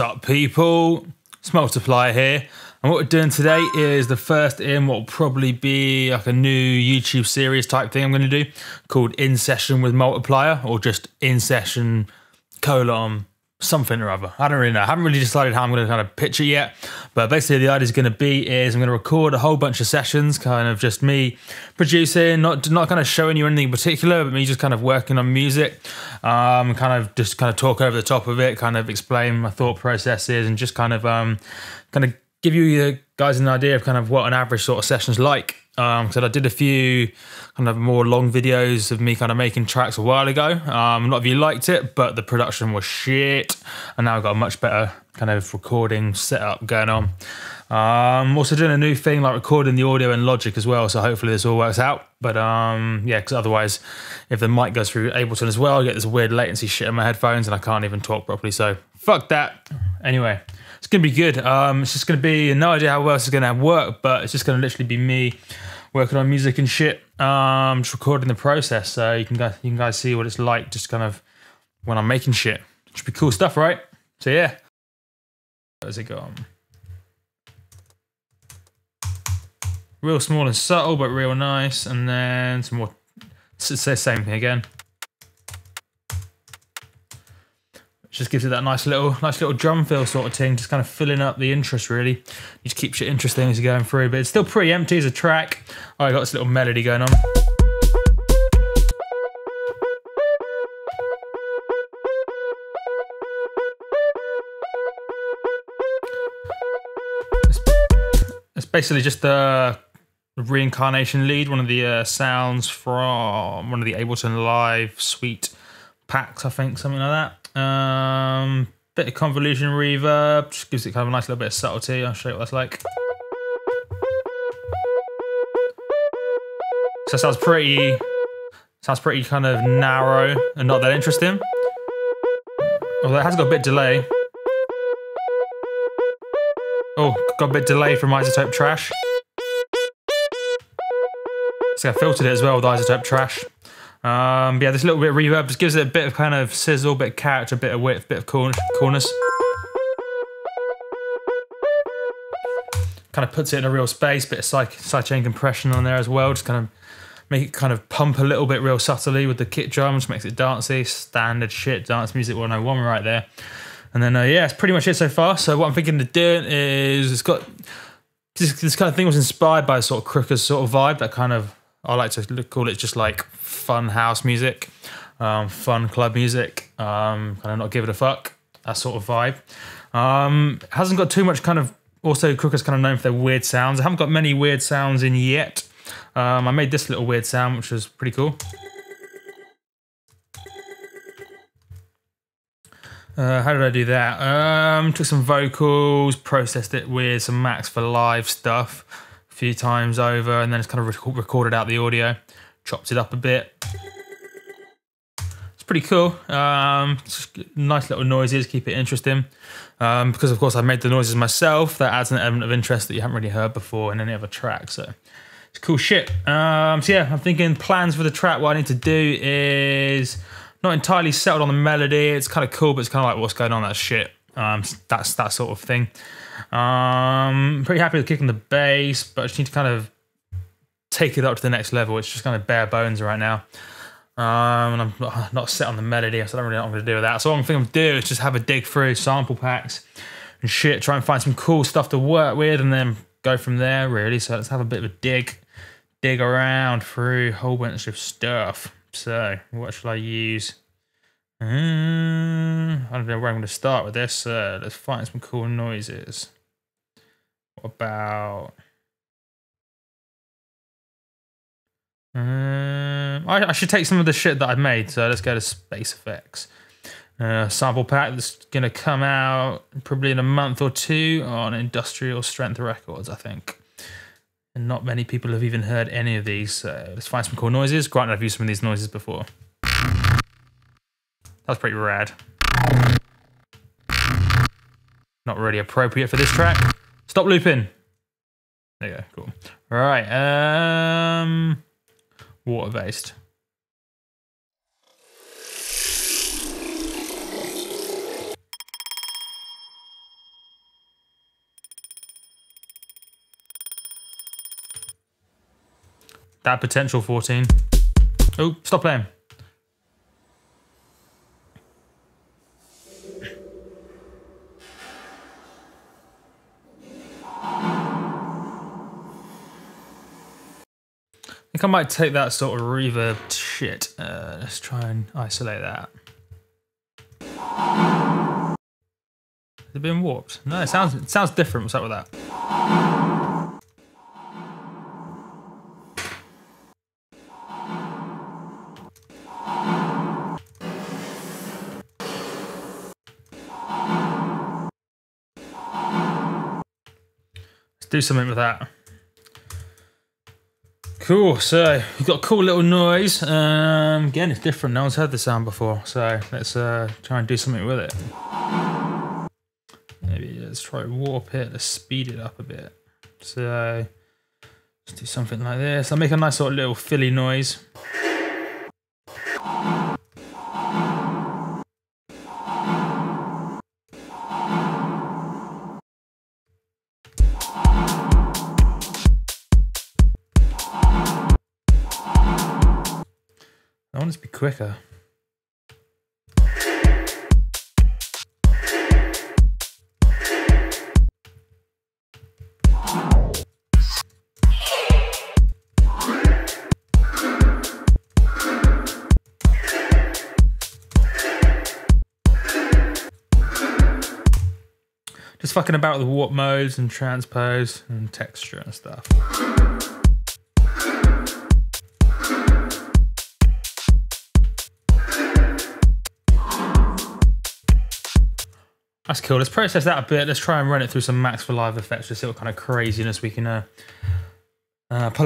up, people? It's Multiplier here, and what we're doing today is the first in what will probably be like a new YouTube series type thing I'm going to do called In Session with Multiplier, or just In Session : something or other. I don't really know. I haven't really decided how I'm going to kind of pitch it yet, but basically the idea is going to be is I'm going to record a whole bunch of sessions, kind of just me producing, not kind of showing you anything in particular, but me just kind of working on music, kind of talk over the top of it, kind of explain my thought processes, and just kind of give you guys an idea of kind of what an average sort of session's like. So I did a few kind of more long videos of me kind of making tracks a while ago. A lot of you liked it, but the production was shit. And now I've got a much better kind of recording setup going on. Also doing a new thing like recording the audio in Logic as well. So hopefully this all works out. But yeah, because otherwise if the mic goes through Ableton as well, I get this weird latency shit in my headphones and I can't even talk properly. So fuck that. Anyway. It's going to be good. It's just going to be no idea how well this is going to work, but it's just going to literally be me working on music and shit, just recording the process, so you can guys see what it's like just kind of when I'm making shit. It should be cool stuff, right? So yeah. Where's it gone? Real small and subtle, but real nice, and then some more. It's the same thing again. Just gives it that nice little drum fill sort of thing, just kind of filling up the interest really. You just keep shit interesting as you're going through, but it's still pretty empty as a track. Oh, I got this little melody going on. It's basically just the reincarnation lead, one of the sounds from one of the Ableton Live Suite packs, I think, something like that. Bit of convolution reverb, just gives it kind of a nice little bit of subtlety. I'll show you what that's like. So it sounds pretty kind of narrow and not that interesting. Although it has got a bit of delay. Oh, got a bit of delay from Isotope Trash. So I filtered it as well with Isotope Trash. Yeah, this little bit of reverb just gives it a bit of kind of sizzle, bit of character, bit of width, bit of coolness. Kind of puts it in a real space, bit of sidechain compression on there as well, just kind of make it kind of pump a little bit real subtly with the kick drum, which makes it dancey, standard shit, dance music 101 right there. And then yeah, it's pretty much it so far. So what I'm thinking of doing is, it's got, this kind of thing was inspired by a sort of Crooker's sort of vibe, that kind of, I like to call it just like fun house music, fun club music, kind of not give it a fuck, that sort of vibe. Hasn't got too much kind of, also Crooker's kind of known for their weird sounds. I haven't got many weird sounds in yet. I made this little weird sound, which was pretty cool. How did I do that? Took some vocals, processed it with some Max for Live stuff a few times over, and then it's kind of recorded out the audio, chopped it up a bit. It's pretty cool. Just nice little noises, keep it interesting. Because of course I made the noises myself, that adds an element of interest that you haven't really heard before in any other track, so it's cool shit. So yeah, I'm thinking plans for the track. What I need to do is not entirely settled on the melody. It's kind of cool, but it's kind of like what's going on, that shit. That's that sort of thing. Pretty happy with kicking the bass, but I just need to kind of take it up to the next level. It's just kind of bare bones right now. And I'm not set on the melody, so I don't really know what I'm going to do with that. So what I'm thinking of doing is just have a dig through sample packs and shit, try and find some cool stuff to work with, and then go from there, really. So let's have a bit of a dig around through a whole bunch of stuff. So what shall I use? I don't know where I'm going to start with this. Let's find some cool noises. What about... I should take some of the shit that I've made, so let's go to Space Effects. Sample pack that's going to come out probably in a month or two on Industrial Strength Records, I think. And not many people have even heard any of these, so let's find some cool noises. Granted, I've used some of these noises before. That's pretty rad. Not really appropriate for this track. Stop looping. There you go, cool. All right, water-based. That potential 14. Oh, stop playing. I think I might take that sort of reverb shit. Let's try and isolate that. Has it been warped? No, it sounds different. What's up with that? Let's do something with that. Cool, so you've got a cool little noise. Again, it's different. No one's heard the sound before, so let's try and do something with it. Maybe let's try and warp it. Let's speed it up a bit. So let's do something like this. I'll make a nice sort of little Philly noise. I want it to be quicker. Just fucking about with warp modes and transpose and texture and stuff. That's cool. Let's process that a bit. Let's try and run it through some Max for Live effects to see what kind of craziness we can pull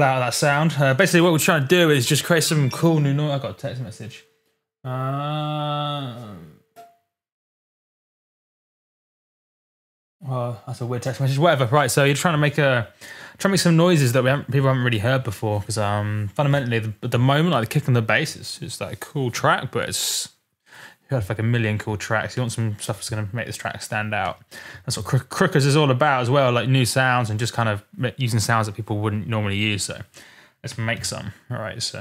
out of that sound. Basically, what we're trying to do is just create some cool new noise. I got a text message. Well, that's a weird text message. Whatever. Right. So you're trying to make some noises that people haven't really heard before. Because fundamentally, at the moment, like the kick and the bass, it's just like a cool track, but it's you have like a million cool tracks. You want some stuff that's going to make this track stand out. That's what Crookers is all about as well, like new sounds and just kind of using sounds that people wouldn't normally use. So let's make some. All right, so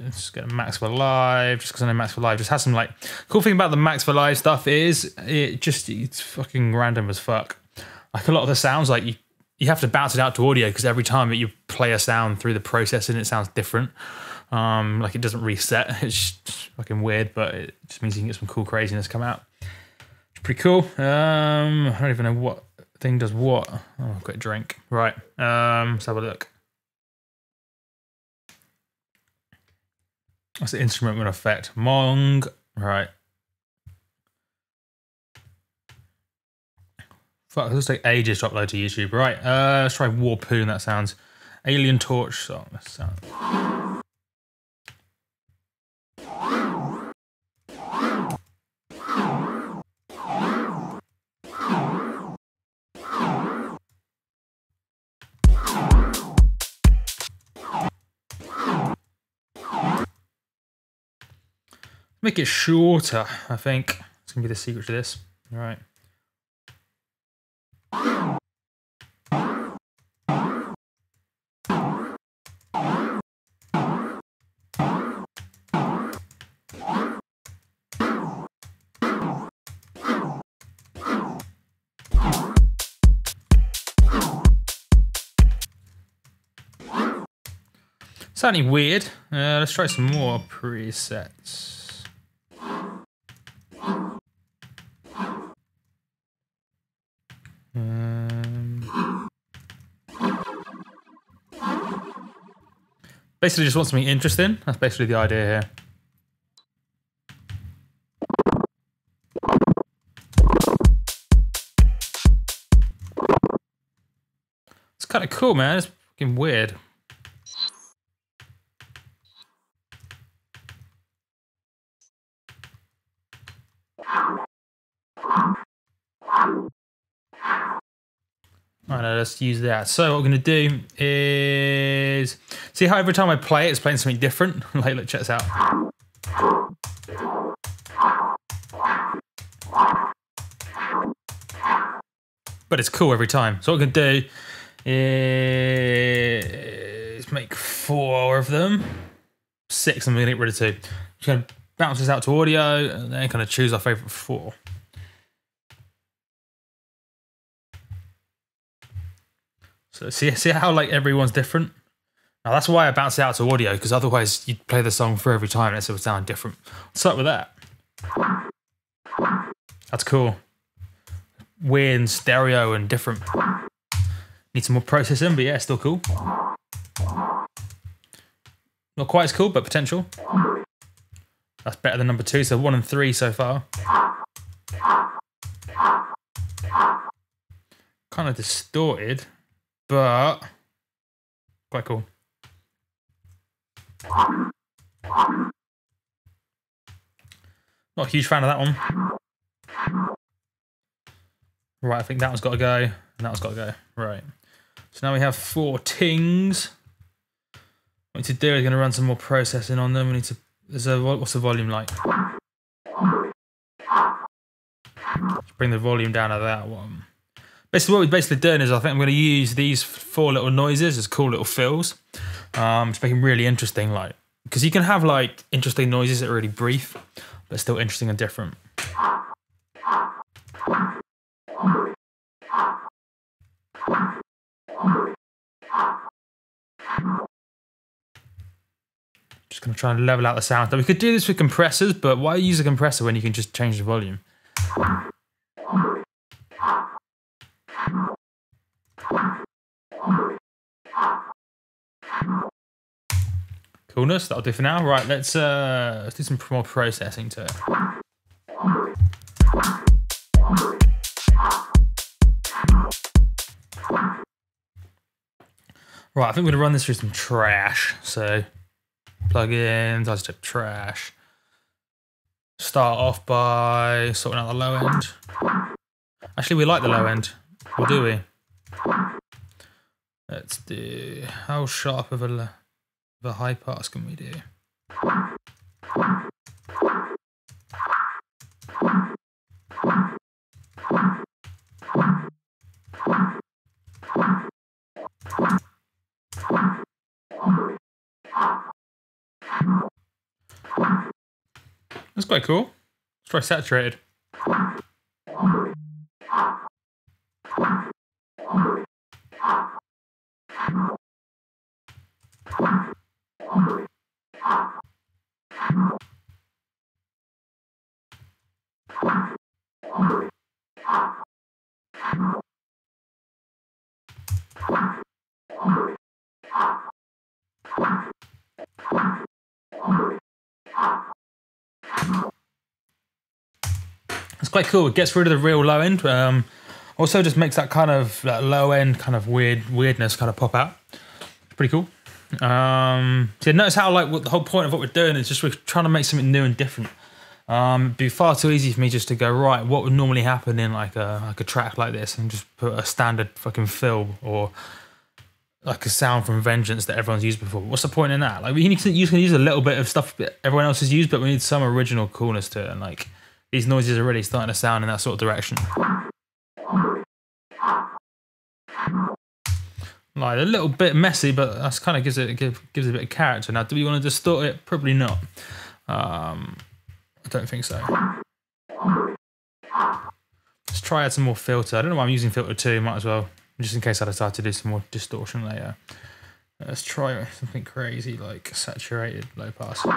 let's get a Max for Live, just because I know Max for Live just has some like... Cool thing about the Max for Live stuff is it's fucking random as fuck. Like a lot of the sounds, like you have to bounce it out to audio because every time that you play a sound through the processing, it sounds different. Like it doesn't reset. It's just fucking weird, but it just means you can get some cool craziness come out. It's pretty cool. I don't even know what thing does what. Oh, I've got a drink. Right. Let's have a look. That's the instrument with effect. Mong. Right. Fuck, this will take ages to upload to YouTube. Right. Let's try Warpoon. That sounds Alien Torch song. That sounds. Make it shorter, I think. It's going to be the secret to this. All right. Sounding weird. Let's try some more presets. Basically just want something interesting. That's basically the idea here. It's kind of cool, man. It's fucking weird. Alright, let's use that. So what we're going to do is... See how every time I play it, it's playing something different? Like, look, check this out. But it's cool every time. So what we're going to do is let's make 4 of them. 6, I'm going to get rid of 2. Just going to bounce this out to audio and then kind of choose our favorite 4. So see how like everyone's different? Now that's why I bounce it out to audio, because otherwise you'd play the song for every time and it would sound different. What's up with that? That's cool. Weird and stereo and different. Need some more processing, but yeah, still cool. Not quite as cool, but potential. That's better than number 2, so 1 and 3 so far. Kind of distorted, but quite cool. Not a huge fan of that one. Right, I think that one's got to go, and that one's got to go. Right. So now we have 4 tings. What we need to do is going to run some more processing on them. We need to. What's the volume like? Let's bring the volume down to that one. Basically, what we're basically doing is I think I'm going to use these 4 little noises as cool little fills. Just make them really interesting, like, because you can have like interesting noises that are really brief, but still interesting and different. Just going to try and level out the sound. Now we could do this with compressors, but why use a compressor when you can just change the volume? Coolness, that'll do for now. Right, let's do some more processing to it. Right, I think we're gonna run this through some trash. So plugins, isotope trash. Start off by sorting out the low end. Actually, we like the low end, or do we? Let's do, how sharp of a high pass can we do? That's quite cool. Let's try saturated. It's quite cool. It gets rid of the real low end. Also just makes that kind of low end kind of weirdness kind of pop out. Pretty cool. So notice how like the whole point of what we're doing is just we're trying to make something new and different. It'd be far too easy for me just to go, right, what would normally happen in like a track like this, and just put a standard fucking fill or like a sound from Vengeance that everyone's used before. What's the point in that? Like you can use a little bit of stuff that everyone else has used, but we need some original coolness to it. And like these noises are really starting to sound in that sort of direction. Like a little bit messy, but that's kind of gives it a bit of character. Now, do we want to distort it? Probably not. I don't think so. Let's try add some more filter. I don't know why I'm using filter 2. Might as well, just in case I decide to do some more distortion later. Let's try something crazy like saturated low pass.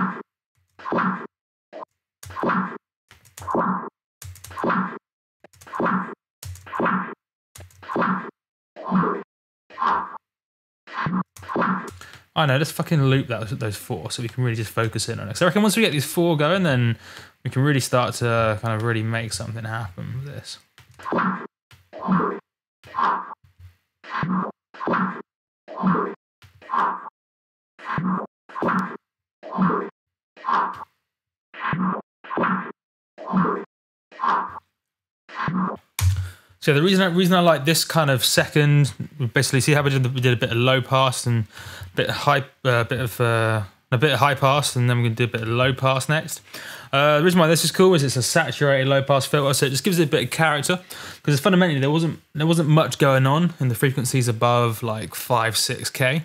I know, let's fucking loop those 4 so we can really just focus in on it. So I reckon once we get these 4 going, then we can really start to kind of really make something happen with this. So the reason I like this kind of second, basically, see how we did a bit of low pass and a bit of a bit of high pass, and then we're going to do a bit of low pass next. The reason why this is cool is it's a saturated low pass filter, so it just gives it a bit of character, because fundamentally there wasn't much going on in the frequencies above like 5-6K.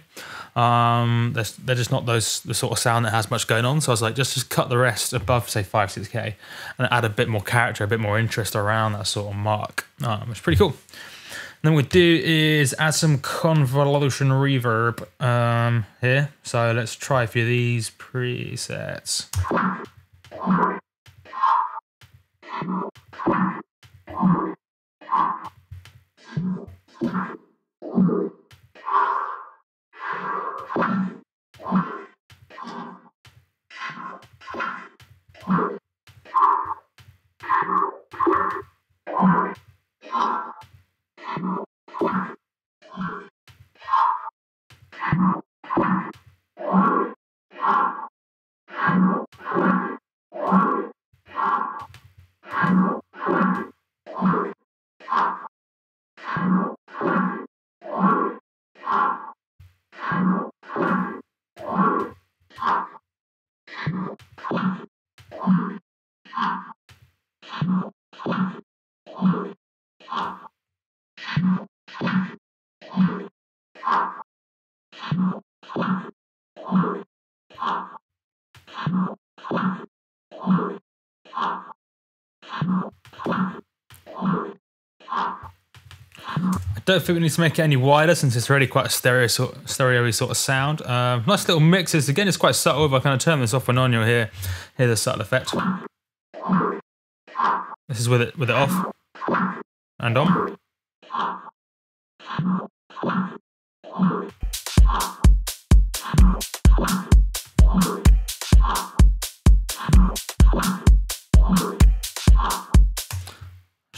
They're just not the sort of sound that has much going on. So I was like, just cut the rest above, say, 5-6K, and add a bit more character, a bit more interest around that sort of mark. It's pretty cool. And then what we do is add some convolution reverb here. So let's try a few of these presets. I don't think we need to make it any wider since it's already quite a stereo-y sort of sound. Nice little mixes. Again, it's quite subtle. If I kind of turn this off and on, you'll hear the subtle effect. This is with it off and on.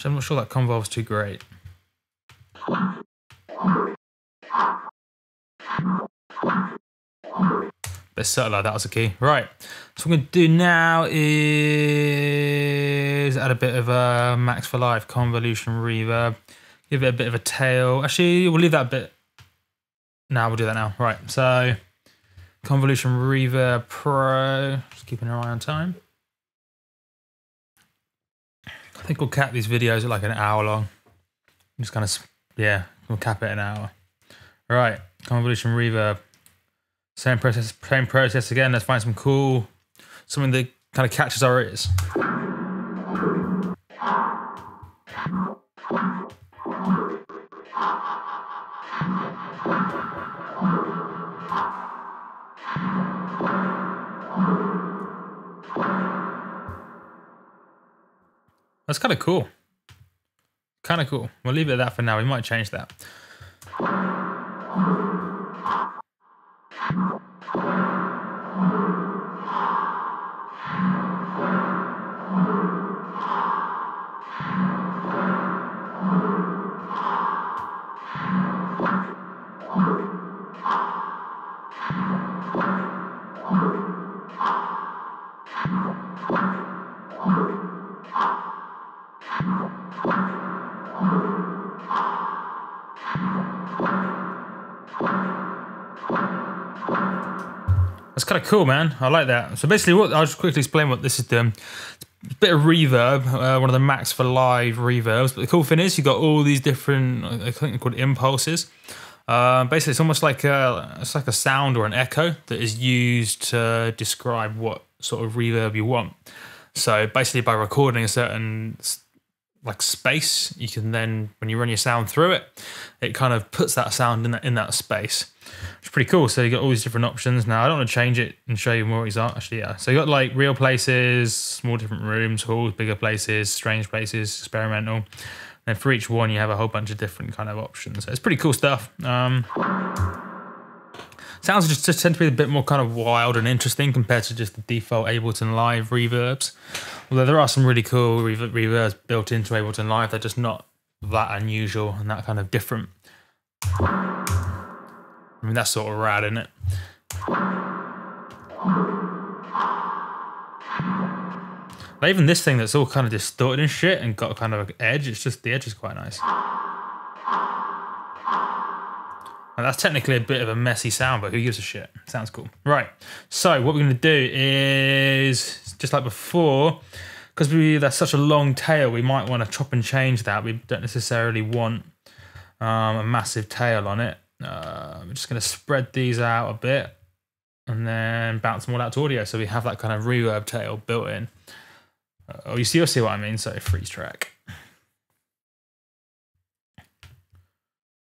I'm not sure that convolve's too great. Bit subtle, like that was a key. Right, so what I'm going to do now is add a bit of a Max for Life convolution reverb. Give it a bit of a tail. Actually, we'll leave that bit. No, we'll do that now. Right, so convolution reverb pro. Just keeping an eye on time. I think we'll cap these videos at like an hour long. Just kind of, yeah, we'll cap it an hour. Right, convolution reverb. Same process again. Let's find something that kind of catches our ears. That's kind of cool. Kind of cool. We'll leave it at that for now. We might change that. That's kind of cool, man. I like that. So basically, I'll just quickly explain what this is doing. It's a bit of reverb, one of the Max for Live reverbs. But the cool thing is, you've got all these different, I think they're called impulses. Basically, it's almost like a sound or an echo that is used to describe what sort of reverb you want. So basically, by recording a certain like space, you can then, when you run your sound through it, it kind of puts that sound in that space. It's pretty cool. So you got all these different options. Now I don't want to change it and show you more what these are. Actually, yeah. So you got like real places, small different rooms, halls, bigger places, strange places, experimental. And for each one, you have a whole bunch of different kind of options. So it's pretty cool stuff. Sounds just tend to be a bit more kind of wild and interesting compared to just the default Ableton Live reverbs. Although there are some really cool reverbs built into Ableton Live, they're just not that unusual and that kind of different. I mean, that's sort of rad, isn't it? Like even this thing that's all kind of distorted and shit and got kind of an edge, it's just, the edge is quite nice. And that's technically a bit of a messy sound, but who gives a shit? Sounds cool. Right, so what we're going to do is, just like before, because that's such a long tail, we might want to chop and change that. We don't necessarily want a massive tail on it. I'm just going to spread these out a bit and then bounce them all out to audio, so we have that kind of reverb tail built in. You'll see what I mean. So freeze track.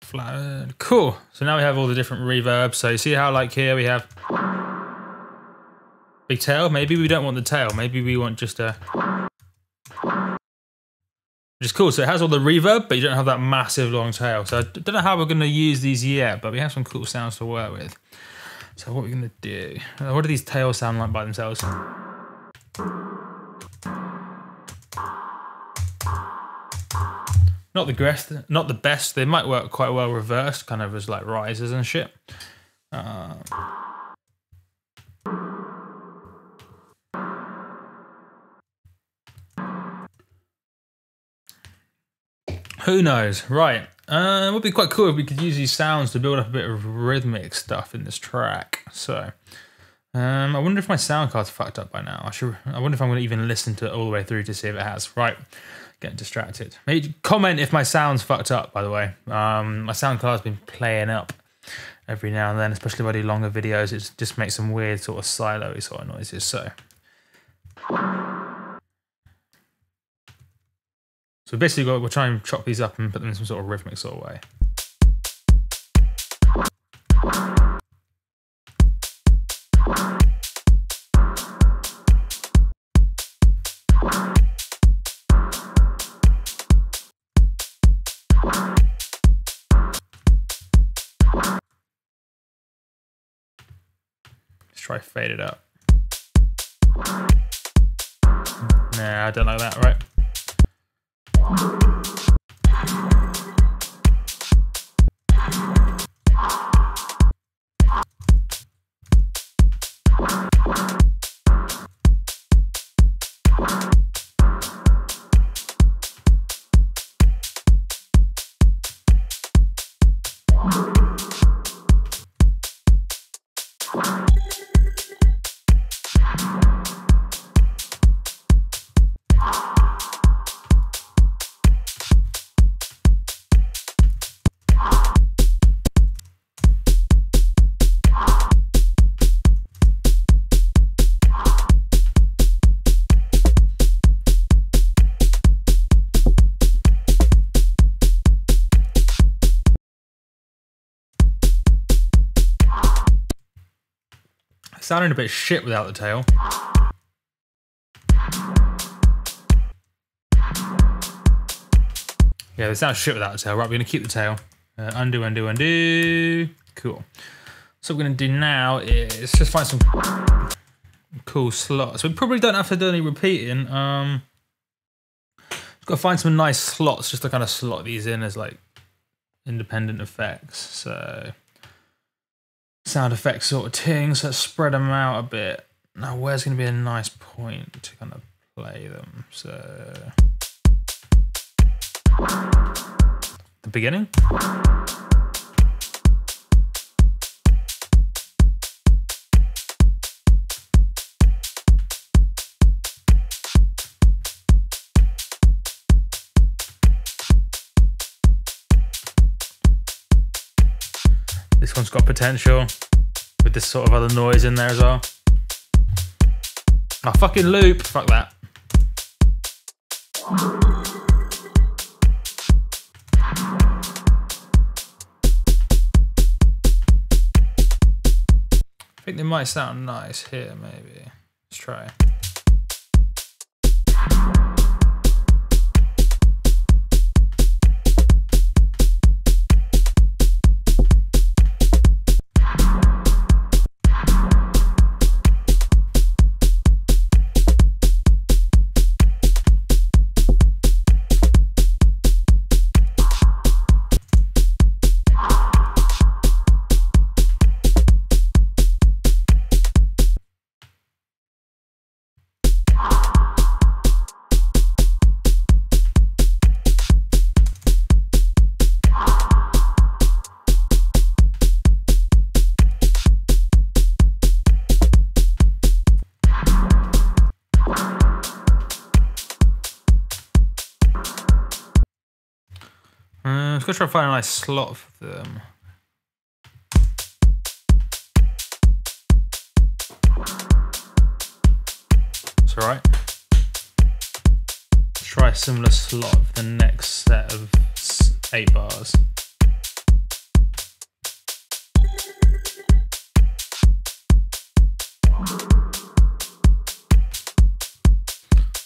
Flat. Cool. So now we have all the different reverbs. So you see how like here we have big tail. Maybe we don't want the tail. Maybe we want just a... Which is cool. So it has all the reverb, but you don't have that massive long tail. So I don't know how we're going to use these yet, but we have some cool sounds to work with. So what we're going to do... What do these tails sound like by themselves? Not the best. They might work quite well reversed, kind of as like risers and shit. Who knows? Right. It would be quite cool if we could use these sounds to build up a bit of rhythmic stuff in this track. So, I wonder if my sound card's fucked up by now. I wonder if I'm going to even listen to it all the way through to see if it has. Right. Getting distracted. Maybe comment if my sound's fucked up, by the way. My sound card's been playing up every now and then, especially when I do longer videos. It just makes some weird sort of silo-y sort of noises. So basically we'll try and chop these up and put them in some sort of rhythmic sort of way. Try fade it up. Nah, I don't like that, right? Sounding a bit shit without the tail. Yeah, they sound shit without the tail. Right, we're going to keep the tail. Undo, undo, undo. Cool. So what we're going to do now is just find some cool slots. We probably don't have to do any repeating. Got to find some nice slots just to kind of slot these in as like independent effects. So sound effects sort of thing. So let's spread them out a bit. Now where's going to be a nice point to kind of play them? So the beginning. This one's got potential with this sort of other noise in there as well. Oh, fucking loop. Fuck that. I think they might sound nice here, maybe. Let's try. just gonna try to find a nice slot for them. It's alright. Let's try a similar slot for the next set of 8 bars.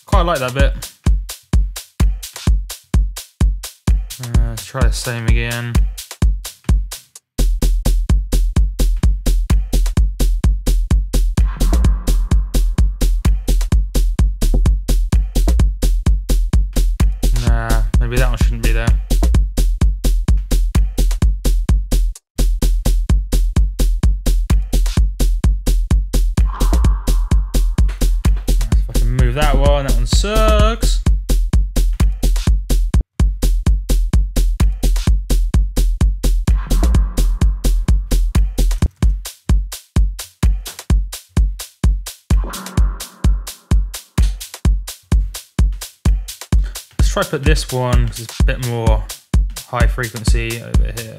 Quite like that bit. Let's try the same again. Nah, maybe that one shouldn't be there. If I can move that one sucks. Let's try to put this one because it's a bit more high frequency over here.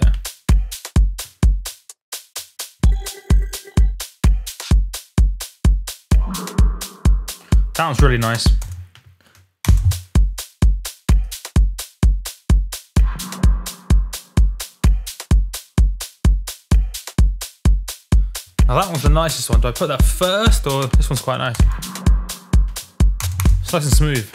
That one's really nice. Now that one's the nicest one. Do I put that first or this one's quite nice? It's nice and smooth.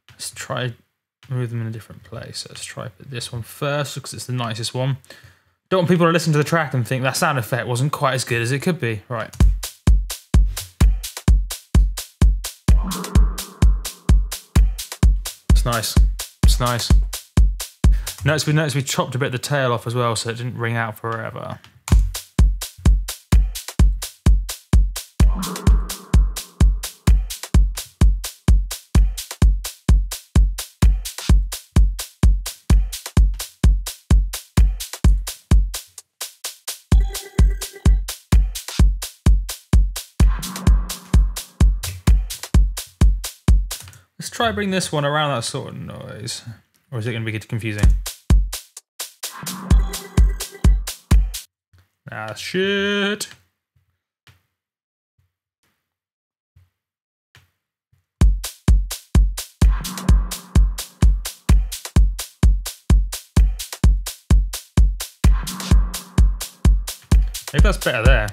Let's try move them in a different place. Let's try put this one first because it's the nicest one. Don't want people to listen to the track and think that sound effect wasn't quite as good as it could be. Right. It's nice. It's nice. Notice we chopped a bit of the tail off as well so it didn't ring out forever. Let's try bring this one around that sort of noise. Or is it going to be confusing? Ah, shit. Maybe that's better there.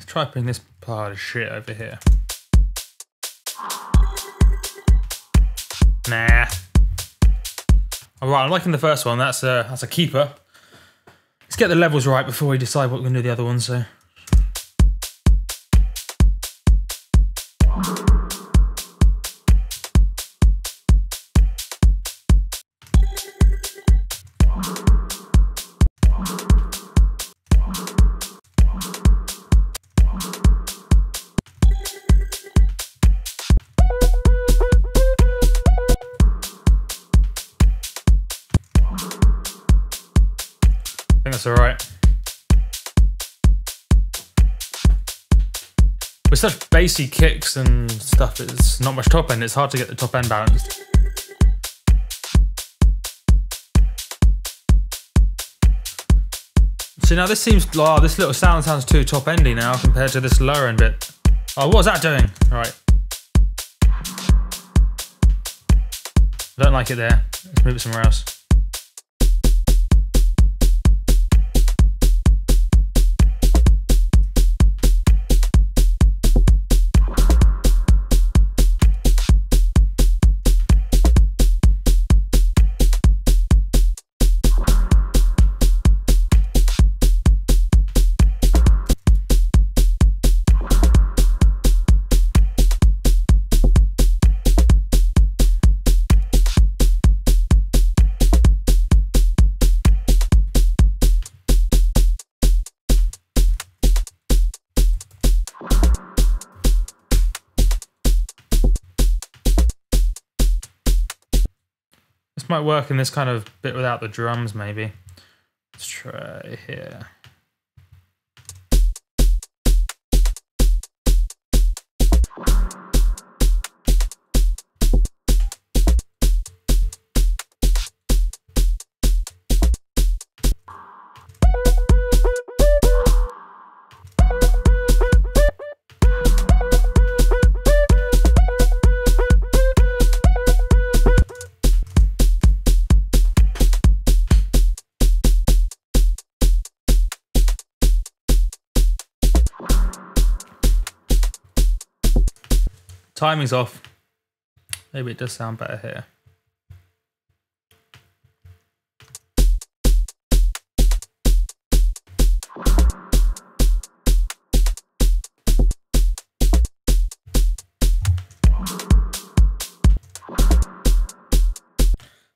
Try putting this part of shit over here. Nah. Alright, I'm liking the first one. That's a keeper. Let's get the levels right before we decide what we're gonna do the other one, so. I think that's alright. With such bassy kicks and stuff, it's not much top end. It's hard to get the top end balanced. See, now this seems, oh, this little sound sounds too top endy now compared to this lower end bit. Oh, what was that doing? Alright. I don't like it there. Let's move it somewhere else. might work in this kind of bit without the drums, maybe. Let's try here. Timing's off. Maybe it does sound better here.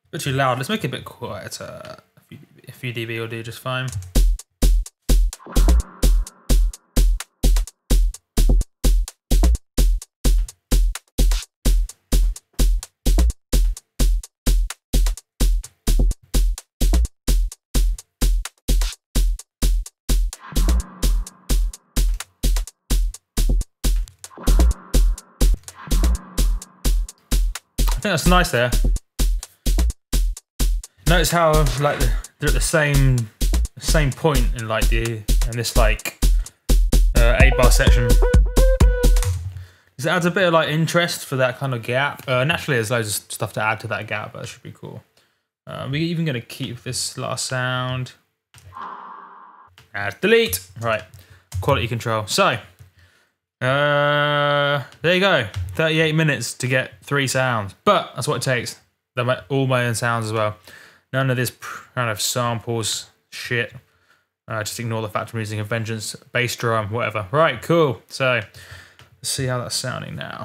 A bit too loud. Let's make it a bit quieter. A few dB will do just fine. I think that's nice there. Notice how like they're at the same point in like in this like 8-bar section. It adds a bit of like interest for that kind of gap. Naturally, there's loads of stuff to add to that gap, but that should be cool. We're even gonna keep this last sound. Add delete. Right, quality control. So. There you go. 38 minutes to get 3 sounds, but that's what it takes. They're all my own sounds as well. None of this kind of samples shit. Just ignore the fact I'm using a Vengeance bass drum, whatever. Right, cool. So let's see how that's sounding now.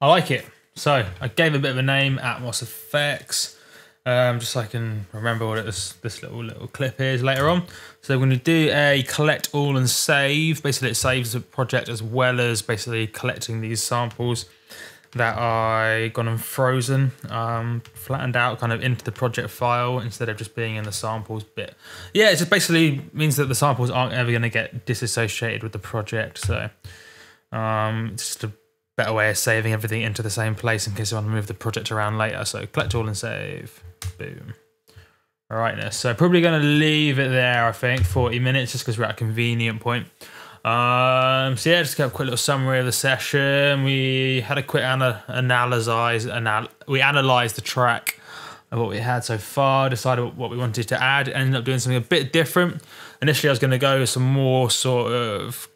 I like it. So I gave a bit of a name, Atmos Effects, just so I can remember what this little clip is later on. So we're going to do a collect all and save. Basically it saves the project as well as basically collecting these samples that I gone and frozen, flattened out kind of into the project file instead of just being in the samples bit. Yeah, it just basically means that the samples aren't ever going to get disassociated with the project. So it's just a better way of saving everything into the same place in case you want to move the project around later. So collect all and save. Boom. All right, now, so probably going to leave it there, I think, 40 minutes, just because we're at a convenient point. So yeah, just got a quick little summary of the session. We had a quick we analysed the track of what we had so far, decided what we wanted to add, ended up doing something a bit different. Initially, I was going to go with some more sort of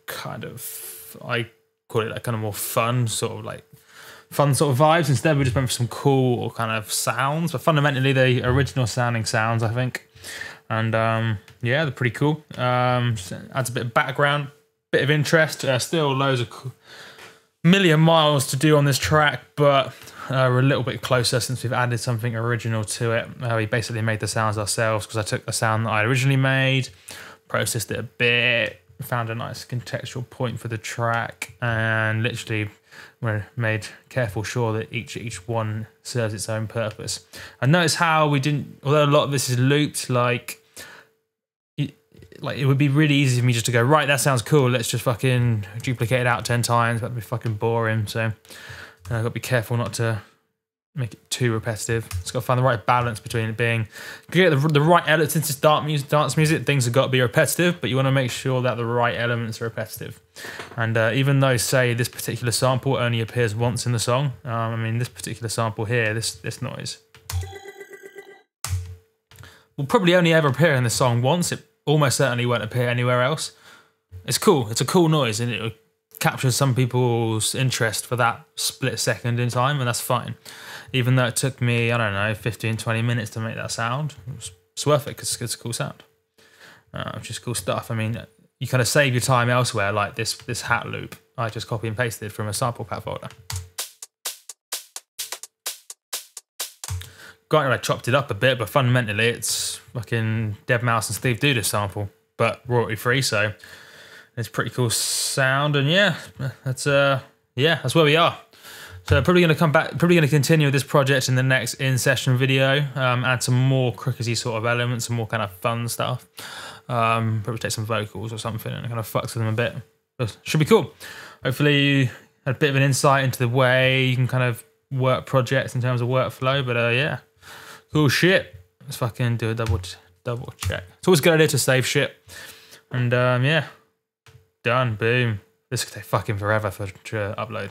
I call it like kind of more fun sort of vibes. Instead, we just went for some cool kind of sounds, but fundamentally the original sounding sounds, I think. And yeah, they're pretty cool. Adds a bit of background, bit of interest. Still loads of million miles to do on this track, but We're a little bit closer since we've added something original to it. We basically made the sounds ourselves because I took a sound that I originally made, processed it a bit, found a nice contextual point for the track, and literally made careful sure that each one serves its own purpose. And notice how we didn't, although a lot of this is looped, like it would be really easy for me just to go, right, that sounds cool, let's just fucking duplicate it out 10 times. That'd be fucking boring. So I've got to be careful not to make it too repetitive. It's got to find the right balance between it being, get the right elements. Since it's dance music, things have got to be repetitive, but you want to make sure that the right elements are repetitive. And even though, say, this particular sample only appears once in the song, I mean, this particular sample here, this noise, will probably only ever appear in the song once. It almost certainly won't appear anywhere else. It's cool. It's a cool noise, and it captures some people's interest for that split second in time, and that's fine. Even though it took me, I don't know, 15, 20 minutes to make that sound, it's worth it because it's a cool sound, which is cool stuff. I mean, you kind of save your time elsewhere, like this hat loop. I just copy and pasted from a sample pack folder. Granted, I chopped it up a bit, but fundamentally it's fucking Deadmau5 and Steve Duda sample, but royalty free, so it's a pretty cool sound. And yeah, that's where we are. So probably going to come back, probably going to continue with this project in the next in-session video, add some more crickety sort of elements, some more kind of fun stuff. Probably take some vocals or something and kind of fucks with them a bit. But should be cool. Hopefully you had a bit of an insight into the way you can kind of work projects in terms of workflow, but yeah. Cool shit. Let's fucking do a double check. It's always a good idea to save shit. And yeah, done, boom. This could take fucking forever to upload.